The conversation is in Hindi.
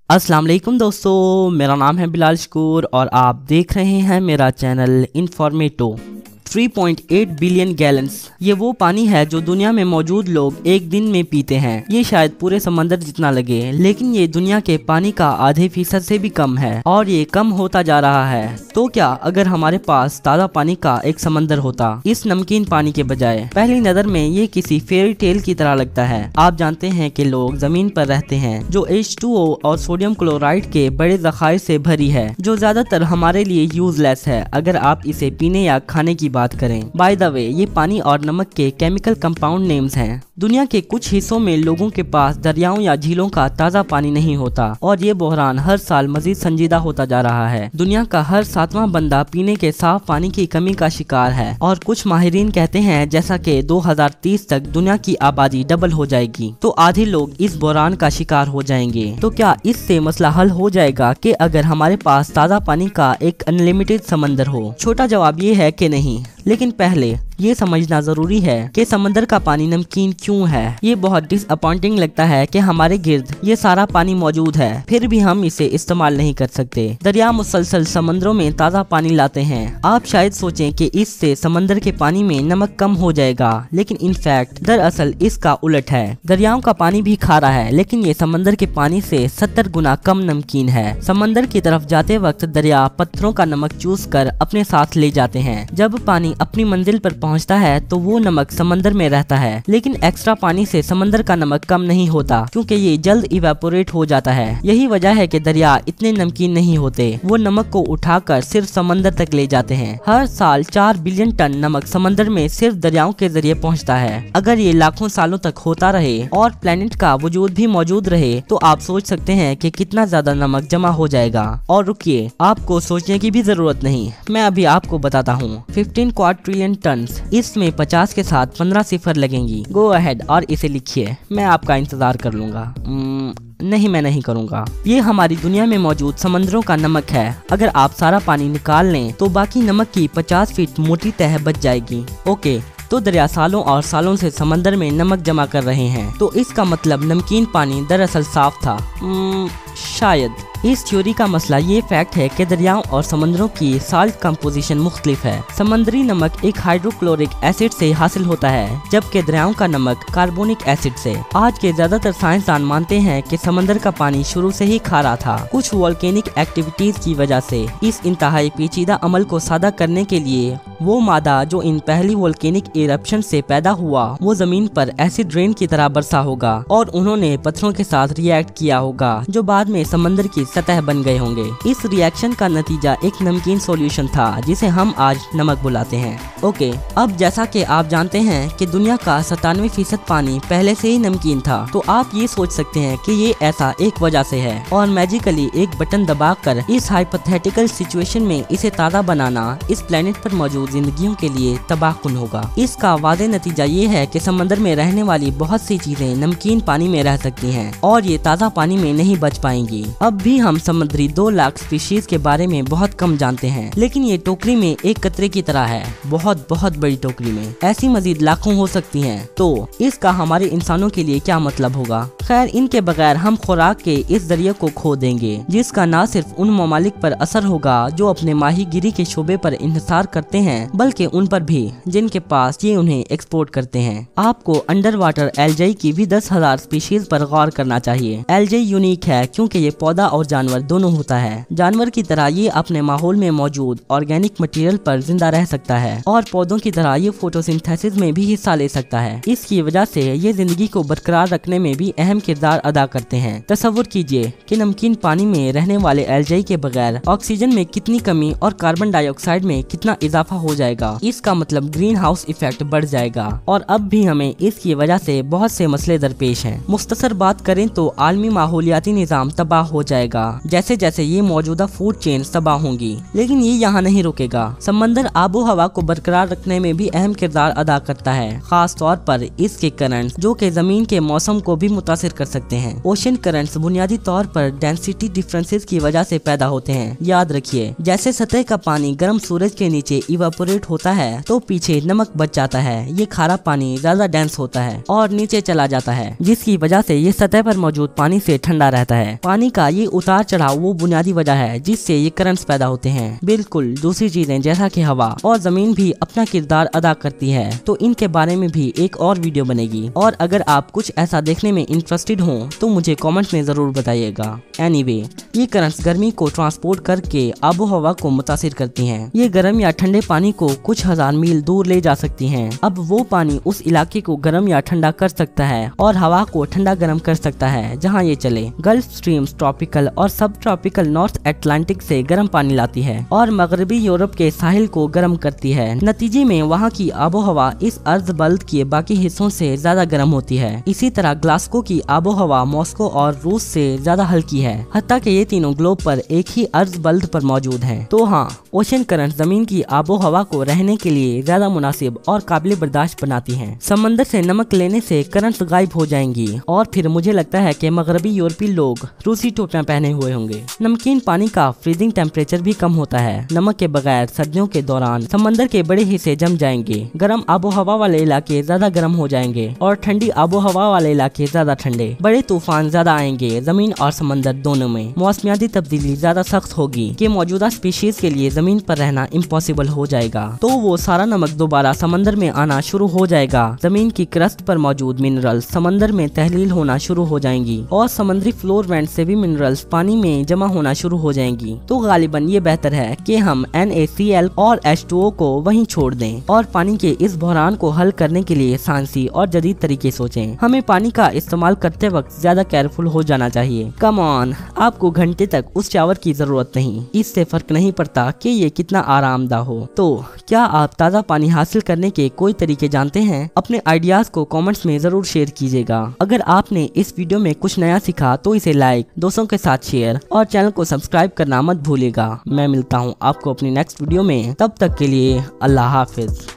अस्सलाम वालेकुम दोस्तों, मेरा नाम है बिलाल शकूर और आप देख रहे हैं मेरा चैनल इन्फॉर्मेटो। 3.8 बिलियन गैलन्स ये वो पानी है जो दुनिया में मौजूद लोग एक दिन में पीते हैं। ये शायद पूरे समंदर जितना लगे, लेकिन ये दुनिया के पानी का आधे फीसद से भी कम है और ये कम होता जा रहा है। तो क्या अगर हमारे पास ताज़ा पानी का एक समंदर होता इस नमकीन पानी के बजाय? पहली नजर में ये किसी फेरी टेल की तरह लगता है। आप जानते हैं कि लोग जमीन पर रहते हैं जो H2O और सोडियम क्लोराइड के बड़े जखायर से भरी है, जो ज्यादातर हमारे लिए यूजलेस है अगर आप इसे पीने या खाने की बात करें। बाय द वे, ये पानी और नमक के केमिकल कंपाउंड नेम्स हैं। दुनिया के कुछ हिस्सों में लोगों के पास दरियाओं या झीलों का ताज़ा पानी नहीं होता और ये बहरान हर साल मजीद संजीदा होता जा रहा है। दुनिया का हर 7वां बंदा पीने के साफ पानी की कमी का शिकार है और कुछ माहिरीन कहते हैं जैसा कि 2030 तक दुनिया की आबादी डबल हो जाएगी तो आधे लोग इस बहरान का शिकार हो जाएंगे। तो क्या इससे मसला हल हो जाएगा कि अगर हमारे पास ताज़ा पानी का एक अनलिमिटेड समंदर हो? छोटा जवाब ये है कि नहीं, लेकिन पहले ये समझना जरूरी है कि समंदर का पानी नमकीन क्यों है। ये बहुत डिसअपॉइंटिंग लगता है कि हमारे गिर्द ये सारा पानी मौजूद है, फिर भी हम इसे इस्तेमाल नहीं कर सकते। दरिया मुसलसल समंदरों में ताज़ा पानी लाते हैं। आप शायद सोचें कि इससे समंदर के पानी में नमक कम हो जाएगा, लेकिन इनफैक्ट दरअसल इसका उलट है। दरियाओं का पानी भी खारा है, लेकिन ये समंदर के पानी से 70 गुना कम नमकीन है। समंदर की तरफ जाते वक्त दरिया पत्थरों का नमक चूस कर अपने साथ ले जाते हैं। जब पानी अपनी मंजिल पर पहुंचता है तो वो नमक समंदर में रहता है, लेकिन एक्स्ट्रा पानी से समंदर का नमक कम नहीं होता क्योंकि ये जल्द इवेपोरेट हो जाता है। यही वजह है कि दरिया इतने नमकीन नहीं होते। वो नमक को उठाकर सिर्फ समंदर तक ले जाते हैं। हर साल 4 बिलियन टन नमक समंदर में सिर्फ दरियाओं के जरिए पहुंचता है। अगर ये लाखों सालों तक होता रहे और प्लेनेट का वजूद भी मौजूद रहे तो आप सोच सकते हैं कि कितना ज्यादा नमक जमा हो जाएगा। और रुकिए, आपको सोचने की भी जरूरत नहीं, मैं अभी आपको बताता हूँ। 15 क्वाड्रिलियन टन, इसमें 50 के साथ 15 सिफर लगेंगी। गो अहेड और इसे लिखिए, मैं आपका इंतजार कर लूंगा। नहीं, मैं नहीं करूंगा। ये हमारी दुनिया में मौजूद समंदरों का नमक है। अगर आप सारा पानी निकाल लें तो बाकी नमक की 50 फीट मोटी तह बच जाएगी। ओके, तो दरिया सालों और सालों से समंदर में नमक जमा कर रहे हैं, तो इसका मतलब नमकीन पानी दरअसल साफ था। शायद। इस थ्योरी का मसला ये फैक्ट है कि दरियाओं और समंदरों की साल्ट कंपोजिशन मुख्तलिफ है। समुद्री नमक एक हाइड्रोक्लोरिक एसिड से हासिल होता है, जबकि दरियाओं का नमक कार्बोनिक एसिड से। आज के ज्यादातर साइंसदान मानते हैं कि समंदर का पानी शुरू से ही खारा था। कुछ वोल्केनिक एक्टिविटीज की वजह से इस इंतहाई पेचीदा अमल को सादा करने के लिए वो मादा जो इन पहली वोल्केनिक इरप्शन से पैदा हुआ वो जमीन पर एसिड रेन की तरह बरसा होगा और उन्होंने पत्थरों के साथ रिएक्ट किया होगा जो बाद में समंदर की सतह बन गए होंगे। इस रिएक्शन का नतीजा एक नमकीन सॉल्यूशन था जिसे हम आज नमक बुलाते हैं। ओके, अब जैसा कि आप जानते हैं कि दुनिया का 97% पानी पहले से ही नमकीन था, तो आप ये सोच सकते हैं कि ये ऐसा एक वजह से है और मैजिकली एक बटन दबाकर इस हाइपोथेटिकल सिचुएशन में इसे ताज़ा बनाना इस प्लेनेट पर मौजूद जिंदगियों के लिए तबाहकुन होगा। इसका वादे नतीजा ये है कि समंदर में रहने वाली बहुत सी चीजें नमकीन पानी में रह सकती हैं और ये ताज़ा पानी में नहीं बच पाएंगी। अब भी हम समुद्री 2 लाख स्पीशीज के बारे में बहुत कम जानते हैं, लेकिन ये टोकरी में एक कतरे की तरह है, बहुत बहुत बड़ी टोकरी में। ऐसी मजीद लाखों हो सकती हैं, तो इसका हमारे इंसानों के लिए क्या मतलब होगा? खैर, इनके बगैर हम खुराक के इस जरिए को खो देंगे, जिसका न सिर्फ उन ममालिक पर असर होगा जो अपने माहीगिरी के शोबे पर इंहिसार करते हैं, बल्कि उन पर भी जिनके पास ये उन्हें एक्सपोर्ट करते हैं। आपको अंडर वाटर एल्गाई की भी 10,000 स्पीशीज पर गौर करना चाहिए। एल्गाई यूनिक है क्योंकि ये पौधा और जानवर दोनों होता है। जानवर की तरह ये अपने माहौल में मौजूद ऑर्गेनिक मटेरियल पर जिंदा रह सकता है और पौधों की तरह ये फोटोसिंथेसिस में भी हिस्सा ले सकता है। इसकी वजह से ये जिंदगी को बरकरार रखने में भी अहम किरदार अदा करते हैं। तसव्वुर कीजिए कि नमकीन पानी में रहने वाले एल्गाई के बगैर ऑक्सीजन में कितनी कमी और कार्बन डाइऑक्साइड में कितना इजाफा हो जाएगा। इसका मतलब ग्रीन हाउस इफेक्ट बढ़ जाएगा और अब भी हमें इसकी वजह से बहुत से मसले दरपेश हैं। मुख्तसर बात करें तो आलमी माहौलियाती निज़ाम तबाह हो जाएगा बढ़ेगा जैसे जैसे ये मौजूदा फूड चेन तबाह होंगी। लेकिन ये यहाँ नहीं रुकेगा। समंदर आबो हवा को बरकरार रखने में भी अहम किरदार अदा करता है, खास तौर पर इसके करंट्स जो कि जमीन के मौसम को भी मुतासिर कर सकते हैं। ओशन करंट्स बुनियादी तौर पर डेंसिटी डिफरेंसेस की वजह से पैदा होते हैं। याद रखिए, जैसे सतह का पानी गर्म सूरज के नीचे इवापोरेट होता है तो पीछे नमक बच जाता है। ये खारा पानी ज्यादा डेंस होता है और नीचे चला जाता है, जिसकी वजह से ये सतह पर मौजूद पानी से ठंडा रहता है। पानी का ये उतार चढ़ाव वो बुनियादी वजह है जिससे ये करंट्स पैदा होते हैं। बिल्कुल दूसरी चीजें जैसा कि हवा और जमीन भी अपना किरदार अदा करती है, तो इनके बारे में भी एक और वीडियो बनेगी। और अगर आप कुछ ऐसा देखने में इंटरेस्टेड हो तो मुझे कमेंट में जरूर बताइएगा। एनीवे, ये करंट्स गर्मी को ट्रांसपोर्ट करके आबो हवा को मुतासिर करती हैं। ये गर्म या ठंडे पानी को कुछ हजार मील दूर ले जा सकती हैं। अब वो पानी उस इलाके को गर्म या ठंडा कर सकता है और हवा को ठंडा गर्म कर सकता है जहाँ ये चले। गल्फ स्ट्रीम्स ट्रॉपिकल और सब ट्रॉपिकल नॉर्थ अटलांटिक से गर्म पानी लाती है और मगरबी यूरोप के साहिल को गर्म करती है। नतीजे में वहाँ की आबो हवा इस अर्ज बल्द के बाकी हिस्सों से ज्यादा गर्म होती है। इसी तरह ग्लासगो की आबो हवा मॉस्को और रूस से ज्यादा हल्की है, हत्ता कि ये तीनों ग्लोब पर एक ही अर्ज बल्द पर मौजूद हैं। तो हाँ, ओशन करंट जमीन की आबो हवा को रहने के लिए ज्यादा मुनासिब और काबिल बर्दाश्त बनाती हैं। समंदर से नमक लेने से करंट्स गायब हो जाएंगी और फिर मुझे लगता है कि मगरबी यूरोपीय लोग रूसी टोपियां पहने हुए होंगे। नमकीन पानी का फ्रीजिंग टेम्परेचर भी कम होता है। नमक के बगैर सर्दियों के दौरान समंदर के बड़े हिस्से जम जाएंगे। गर्म आबो हवा वाले इलाके ज्यादा गर्म हो जाएंगे और ठंडी आबो हवा वाले इलाके ज्यादा ठंडे। बड़े तूफान ज्यादा आएंगे। जमीन और समंदर दोनों में मौसमियाती तब्दीली ज्यादा सख्त होगी कि मौजूदा स्पीशीज के लिए जमीन पर रहना इम्पॉसिबल हो जाएगा। तो वो सारा नमक दोबारा समंदर में आना शुरू हो जाएगा। जमीन की क्रस्ट पर मौजूद मिनरल्स समंदर में तहलील होना शुरू हो जाएंगी और समुद्री फ्लोर वेंट से भी मिनरल्स पानी में जमा होना शुरू हो जाएंगी। तो गालिबन ये बेहतर है कि हम NaCl और H2O को वहीं छोड़ दें और पानी के इस बहरान को हल करने के लिए साइंसी और जदीद तरीके सोचें। हमें पानी का इस्तेमाल करते वक्त ज्यादा केयरफुल हो जाना चाहिए। कम ऑन, आपको घंटे तक उस शावर की जरूरत नहीं। इससे फर्क नहीं पड़ता कि ये कितना आरामदाह हो। तो क्या आप ताज़ा पानी हासिल करने के कोई तरीके जानते हैं? अपने आइडियाज को कमेंट्स में जरूर शेयर कीजिएगा। अगर आपने इस वीडियो में कुछ नया सीखा तो इसे लाइक, दोस्तों के साथ शेयर और चैनल को सब्सक्राइब करना मत भूलिएगा। मैं मिलता हूँ आपको अपनी नेक्स्ट वीडियो में। तब तक के लिए अल्लाह हाफिज।